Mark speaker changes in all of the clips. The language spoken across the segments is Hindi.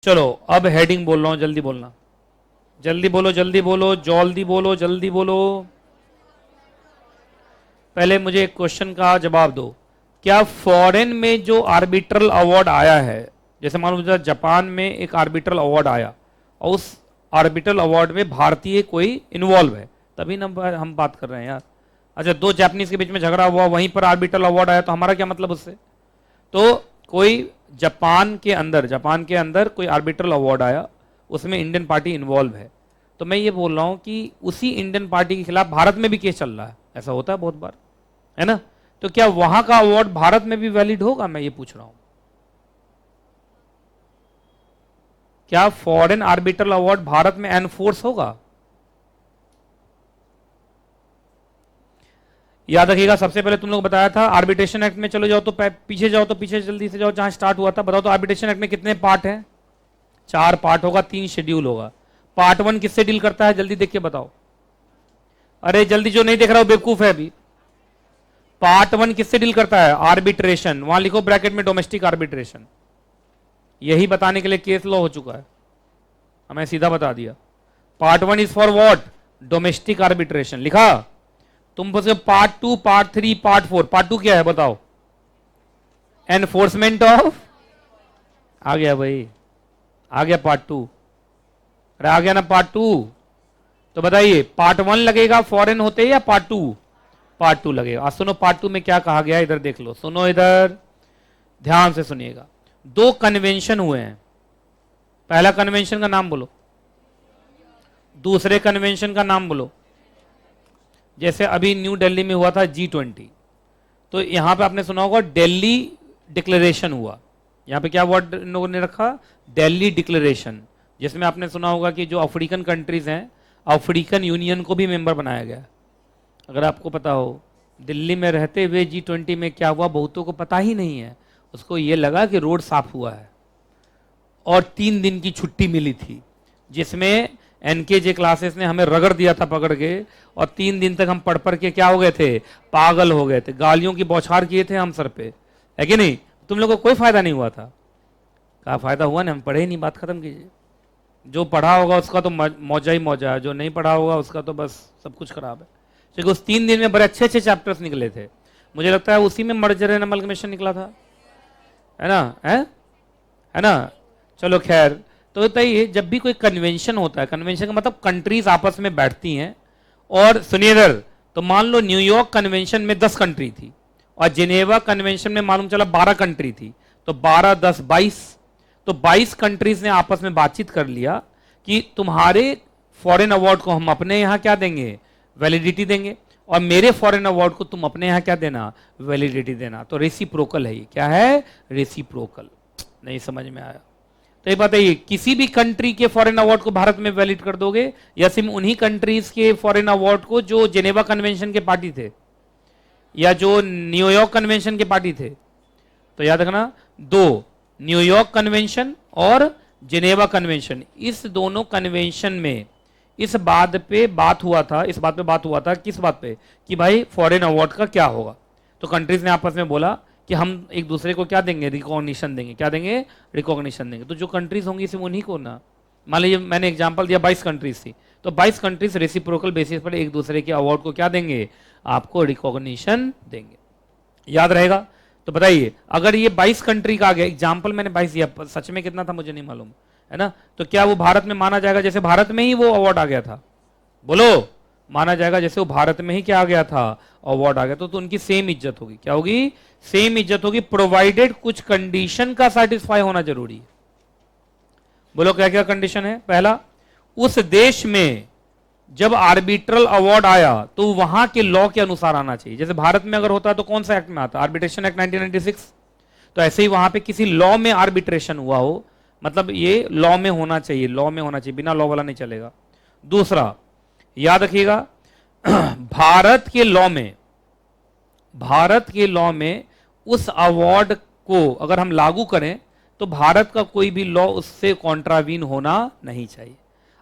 Speaker 1: चलो अब हेडिंग बोल रहा हूं, जल्दी बोलना, जल्दी बोलो, जल्दी बोलो, जल्दी बोलो, जल्दी बोलो। पहले मुझे एक क्वेश्चन का जवाब दो। क्या फॉरेन में जो आर्बिट्रल अवार्ड आया है, जैसे मान लो जापान में एक आर्बिट्रल अवार्ड आया और उस आर्बिट्रल अवार्ड में भारतीय कोई इन्वॉल्व है, तभी ना हम बात कर रहे हैं यार। अच्छा, दो जापानीज के बीच में झगड़ा हुआ, वहीं पर आर्बिट्रल अवार्ड आया, तो हमारा क्या मतलब उससे? तो कोई जापान के अंदर कोई आर्बिट्रल अवार्ड आया, उसमें इंडियन पार्टी इन्वॉल्व है, तो मैं ये बोल रहा हूं कि उसी इंडियन पार्टी के खिलाफ भारत में भी केस चल रहा है। ऐसा होता है बहुत बार, है ना? तो क्या वहां का अवार्ड भारत में भी वैलिड होगा, मैं ये पूछ रहा हूं। क्या फॉरेन आर्बिट्रल अवार्ड भारत में एनफोर्स होगा? याद रखिएगा, सबसे पहले तुम लोग बताया था आर्बिट्रेशन एक्ट में, चलो जाओ तो पीछे जाओ, तो पीछे जल्दी से जाओ जहां स्टार्ट हुआ था। बताओ तो आर्बिट्रेशन एक्ट में कितने पार्ट हैं? 4 पार्ट होगा, 3 शेड्यूल होगा। पार्ट 1 किससे डील करता है, जल्दी देख के बताओ। अरे जल्दी, जो नहीं देख रहा हो बेवकूफ है अभी। पार्ट 1 किससे डील करता है? आर्बिट्रेशन। वहां लिखो ब्रैकेट में डोमेस्टिक आर्बिट्रेशन। यही बताने के लिए केस लॉ हो चुका है, हमें सीधा बता दिया। Part 1 is for what? Domestic arbitration. लिखा? तुम बस पार्ट 2, पार्ट 3, पार्ट 4। पार्ट 2 क्या है बताओ? Enforcement of. आ गया भाई, आ गया पार्ट 2। अरे आ गया ना पार्ट 2। तो बताइए पार्ट 1 लगेगा फॉरेन होते या पार्ट 2? पार्ट 2 लगेगा। आज सुनो पार्ट 2 में क्या कहा गया, इधर देख लो, सुनो इधर ध्यान से सुनिएगा। 2 कन्वेंशन हुए हैं। पहला कन्वेंशन का नाम बोलो, दूसरे कन्वेंशन का नाम बोलो। जैसे अभी न्यू दिल्ली में हुआ था G20, तो यहां पे आपने सुना होगा दिल्ली डिक्लेरेशन हुआ। यहां पे क्या वर्ड इन लोगों ने रखा? दिल्ली डिक्लेरेशन, जिसमें आपने सुना होगा कि जो अफ्रीकन कंट्रीज हैं, अफ्रीकन यूनियन को भी मेंबर बनाया गया। अगर आपको पता हो, दिल्ली में रहते हुए G20 में क्या हुआ बहुतों को पता ही नहीं है। उसको ये लगा कि रोड साफ हुआ है और 3 दिन की छुट्टी मिली थी, जिसमें NKJ क्लासेस ने हमें रगड़ दिया था पकड़ के, और 3 दिन तक हम पढ़ पढ़ के क्या हो गए थे? पागल हो गए थे, गालियों की बौछार किए थे हम सर पे, है कि नहीं? तुम लोगों को कोई फायदा नहीं हुआ था। क्या फायदा हुआ ना, हम पढ़े ही नहीं, बात खत्म कीजिए। जो पढ़ा होगा उसका तो मौजा ही मौजा है, जो नहीं पढ़ा होगा उसका तो बस सब कुछ खराब है। क्योंकि उस 3 दिन में बड़े अच्छे अच्छे चैप्टर्स निकले थे। मुझे लगता है उसी में मर्जर एंड अमलगमेशन निकला था, है ना? है ना? चलो खैर, तो बताइए जब भी कोई कन्वेंशन होता है, कन्वेंशन का मतलब कंट्रीज आपस में बैठती हैं। और सुनिए इधर, तो मान लो न्यूयॉर्क कन्वेंशन में 10 कंट्री थी और जिनेवा कन्वेंशन में मालूम चला 12 कंट्री थी, तो 12 10 22, तो 22 कंट्रीज ने आपस में बातचीत कर लिया कि तुम्हारे फॉरेन अवार्ड को हम अपने यहां क्या देंगे? वैलिडिटी देंगे, और मेरे फॉरेन अवार्ड को तुम अपने यहां क्या देना? वैलिडिटी देना। तो रेसिप्रोकल है ये। क्या है? रेसिप्रोकल। नहीं समझ में आया तो ये बताइए, किसी भी कंट्री के फॉरेन अवार्ड को भारत में वैलिड कर दोगे, या सिर्फ उन्हीं कंट्रीज के फॉरेन अवार्ड को जो जेनेवा कन्वेंशन के पार्टी थे या जो न्यूयॉर्क कन्वेंशन के पार्टी थे? तो याद रखना, 2 न्यूयॉर्क कन्वेंशन और जेनेवा कन्वेंशन, इस दोनों कन्वेंशन में इस बात पे बात हुआ था, किस बात पे? कि भाई फॉरेन अवार्ड का क्या होगा। तो कंट्रीज ने आपस में बोला कि हम एक दूसरे को क्या देंगे? रिकॉग्निशन देंगे। क्या देंगे? रिकॉग्निशन देंगे। तो जो कंट्रीज होंगी सिर्फ उन्हीं को ना, मान लीजिए मैंने एग्जांपल दिया 22 कंट्रीज थी, तो 22 कंट्रीज रेसिप्रोकल बेसिस पर एक दूसरे के अवार्ड को क्या देंगे? आपको रिकॉग्निशन देंगे। याद रहेगा? तो बताइए, अगर ये 22 कंट्री का आ गया, एग्जाम्पल मैंने 22 दिया, सच में कितना था मुझे नहीं मालूम, है ना? तो क्या वो भारत में माना जाएगा जैसे भारत में ही वो अवार्ड आ गया था? बोलो, माना जाएगा जैसे वो भारत में ही क्या आ गया था? अवार्ड आ गया। तो उनकी सेम इज्जत होगी। क्या होगी? सेम इज्जत होगी, प्रोवाइडेड कुछ कंडीशन का सेटिस्फाई होना जरूरी है। बोलो क्या क्या कंडीशन है? पहला, उस देश में जब आर्बिट्रल अवार्ड आया तो वहां के लॉ के अनुसार आना चाहिए। जैसे भारत में अगर होता तो कौन सा एक्ट में आता? Arbitration act 1996। तो ऐसे ही वहां पे किसी लॉ में आर्बिट्रेशन हुआ हो, मतलब ये लॉ में होना चाहिए, लॉ में होना चाहिए, बिना लॉ वाला नहीं चलेगा। दूसरा, याद रखिएगा, भारत के लॉ में उस अवार्ड को अगर हम लागू करें तो भारत का कोई भी लॉ उससे कॉन्ट्रावीन होना नहीं चाहिए।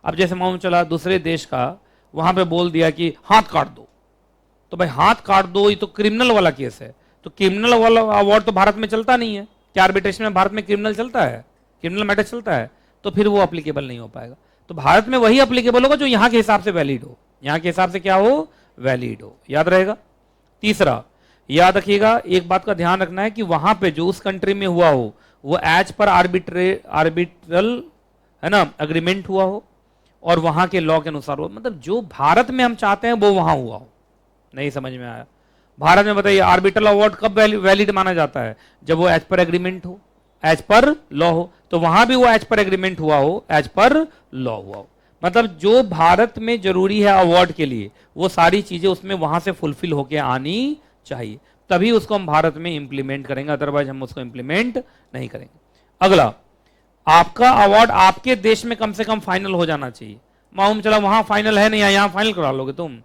Speaker 1: अब जैसे मालूम चला दूसरे देश का, वहां पे बोल दिया कि हाथ काट दो, तो भाई हाथ काट दो, ये तो क्रिमिनल वाला केस है। तो क्रिमिनल वाला अवार्ड तो भारत में चलता नहीं है। क्या आर्बिट्रेशन में भारत में क्रिमिनल चलता है? क्रिमिनल मैटर चलता है? तो फिर वो अप्लीकेबल नहीं हो पाएगा। तो भारत में वही अप्लीकेबल होगा जो यहां के हिसाब से वैलिड हो, यहां के हिसाब से क्या हो, वैलिड हो। याद रहेगा। तीसरा, याद रखिएगा, एक बात का ध्यान रखना है कि वहां पे जो उस कंट्री में हुआ हो वो एज पर आर्बिट्रल है ना अग्रीमेंट हुआ हो और वहां के लॉ के अनुसार हो। मतलब जो भारत में हम चाहते हैं वो वहां हुआ हो। नहीं समझ में आया? भारत में बताइए आर्बिट्रल अवार्ड कब वैलिड माना जाता है? जब वो एज पर एग्रीमेंट हो, एज पर लॉ हो। तो वहां भी वो एज पर एग्रीमेंट हुआ हो, एज पर लॉ हुआ हो। मतलब जो भारत में जरूरी है अवार्ड के लिए वो सारी चीजें उसमें वहां से फुलफिल होके आनी चाहिए, तभी उसको हम भारत में इंप्लीमेंट करेंगे, अदरवाइज हम उसको इंप्लीमेंट नहीं करेंगे। अगला, आपका अवार्ड आपके देश में कम से कम फाइनल हो जाना चाहिए। मालूम चला वहां फाइनल है नहीं, यहां फाइनल करा लोगे तुम,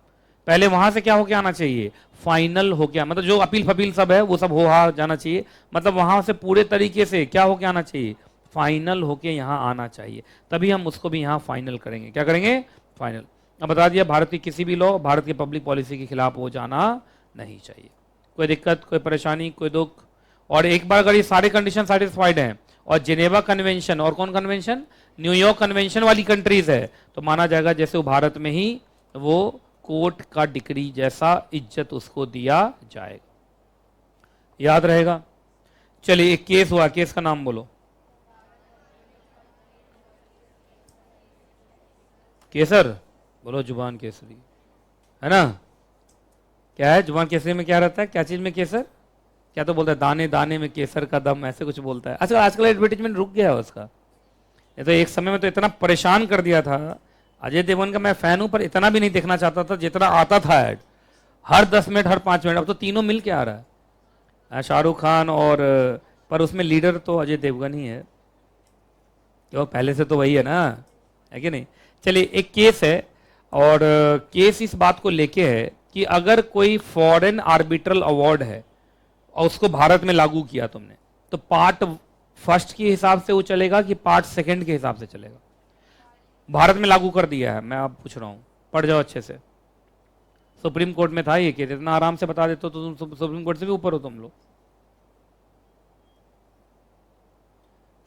Speaker 1: पहले वहां से क्या होके आना चाहिए, फाइनल हो गया। मतलब जो अपील फपील सब है वो सब हो जाना चाहिए। मतलब वहां से पूरे तरीके से क्या होके आना चाहिए, फाइनल होके यहां आना चाहिए, तभी हम उसको भी यहां फाइनल करेंगे। क्या करेंगे, फाइनल। अब बता दिया, भारत की किसी भी लॉ, भारत की पब्लिक पॉलिसी के खिलाफ हो जाना नहीं चाहिए। कोई दिक्कत, कोई परेशानी, कोई दुख? और एक बार अगर ये सारे कंडीशन सेटिस्फाइड हैं और जिनेवा कन्वेंशन और कौन कन्वेंशन, न्यूयॉर्क कन्वेंशन वाली कंट्रीज है, तो माना जाएगा जैसे वो भारत में ही वो कोर्ट का डिक्री जैसा इज्जत उसको दिया जाएगा। याद रहेगा। चलिए, एक केस हुआ, केस का नाम बोलो। केसर बोलो, जुबान केसरी है ना। क्या है जुबान केसरी में, क्या रहता है, क्या चीज में केसर, क्या तो बोलता है, दाने दाने में केसर का दम, ऐसे कुछ बोलता है। अच्छा, आजकल एडवर्टीजमेंट रुक गया है उसका। ये तो एक समय में तो इतना परेशान कर दिया था। अजय देवगन का मैं फैन हूं, पर इतना भी नहीं देखना चाहता था जितना आता था ऐड, हर 10 मिनट, हर 5 मिनट। अब तो तीनों मिल के आ रहा है, शाहरुख खान और, पर उसमें लीडर तो अजय देवगन ही है, क्यों पहले से तो वही है ना, है कि नहीं। चलिए, एक केस है और केस इस बात को लेके है कि अगर कोई फॉरेन आर्बिट्रल अवार्ड है और उसको भारत में लागू किया तुमने, तो पार्ट फर्स्ट के हिसाब से वो चलेगा कि पार्ट सेकंड के हिसाब से चलेगा? भारत में लागू कर दिया है, मैं आप पूछ रहा हूं, पढ़ जाओ अच्छे से। सुप्रीम कोर्ट में था ये केस, इतना आराम से बता देते हो तो तुम सुप्रीम कोर्ट से भी ऊपर हो तुम लोग।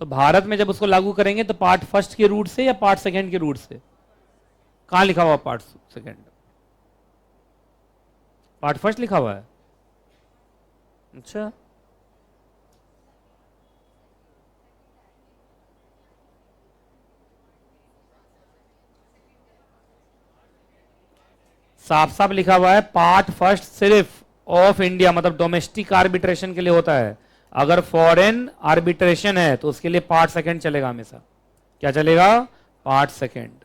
Speaker 1: तो भारत में जब उसको लागू करेंगे तो पार्ट फर्स्ट के रूट से या पार्ट सेकंड के रूट से? कहां लिखा हुआ पार्ट सेकंड? पार्ट फर्स्ट लिखा हुआ है। अच्छा, साफ साफ लिखा हुआ है पार्ट फर्स्ट सिर्फ ऑफ इंडिया, मतलब डोमेस्टिक आर्बिट्रेशन के लिए होता है। अगर फॉरेन आर्बिट्रेशन है तो उसके लिए पार्ट सेकंड चलेगा हमेशा। क्या चलेगा, पार्ट सेकंड।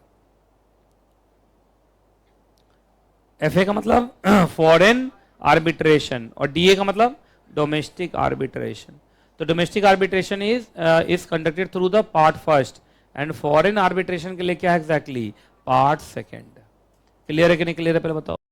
Speaker 1: एफए का मतलब फॉरेन आर्बिट्रेशन और डीए का मतलब डोमेस्टिक आर्बिट्रेशन। तो domestic arbitration is conducted through the part first and foreign arbitration के लिए क्या है एग्जैक्टली, पार्ट सेकंड। क्लियर है कि नहीं क्लियर है, पहले बताओ।